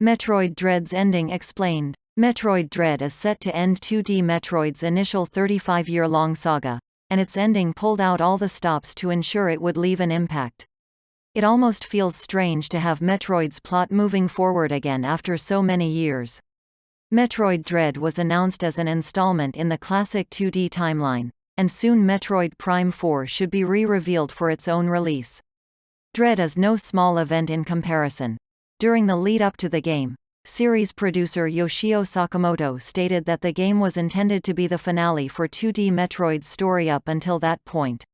Metroid Dread's ending explained. Metroid Dread is set to end 2D Metroid's initial 35-year-long saga, and its ending pulled out all the stops to ensure it would leave an impact. It almost feels strange to have Metroid's plot moving forward again after so many years. Metroid Dread was announced as an installment in the classic 2D timeline, and soon Metroid Prime 4 should be re-revealed for its own release. Dread is no small event in comparison. During the lead-up to the game, series producer Yoshio Sakamoto stated that the game was intended to be the finale for 2D Metroid's story up until that point.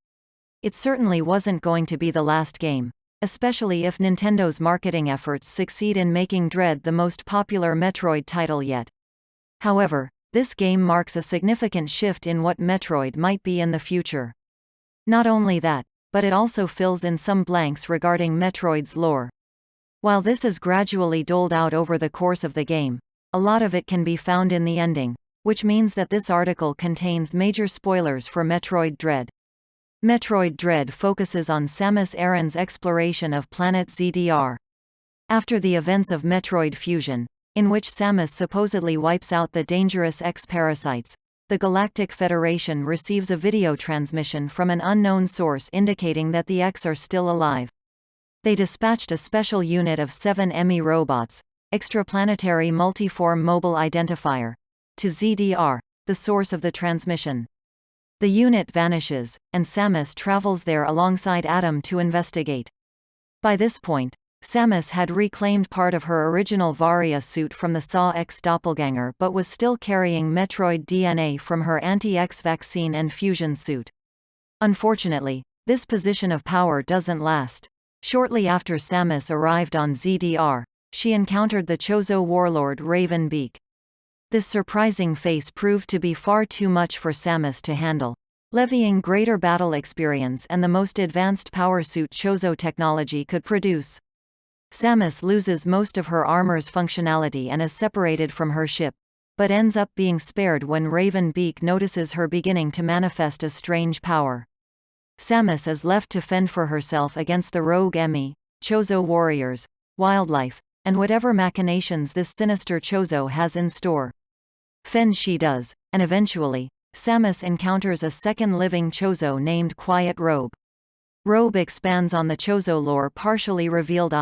It certainly wasn't going to be the last game, especially if Nintendo's marketing efforts succeed in making Dread the most popular Metroid title yet. However, this game marks a significant shift in what Metroid might be in the future. Not only that, but it also fills in some blanks regarding Metroid's lore. While this is gradually doled out over the course of the game, a lot of it can be found in the ending, which means that this article contains major spoilers for Metroid Dread. Metroid Dread focuses on Samus Aran's exploration of planet ZDR. After the events of Metroid Fusion, in which Samus supposedly wipes out the dangerous X-parasites, the Galactic Federation receives a video transmission from an unknown source indicating that the X are still alive. They dispatched a special unit of 7 EMI robots, Extraplanetary Multiform Mobile Identifier, to ZDR, the source of the transmission. The unit vanishes, and Samus travels there alongside Adam to investigate. By this point, Samus had reclaimed part of her original Varia suit from the Saw X doppelganger but was still carrying Metroid DNA from her anti-X vaccine and fusion suit. Unfortunately, this position of power doesn't last. Shortly after Samus arrived on ZDR, she encountered the Chozo warlord Raven Beak. This surprising face proved to be far too much for Samus to handle, levying greater battle experience and the most advanced power suit Chozo technology could produce. Samus loses most of her armor's functionality and is separated from her ship, but ends up being spared when Raven Beak notices her beginning to manifest a strange power. Samus is left to fend for herself against the rogue EMI, Chozo warriors, wildlife, and whatever machinations this sinister Chozo has in store. Fend she does, and eventually, Samus encounters a second living Chozo named Quiet Robe. Robe expands on the Chozo lore partially revealed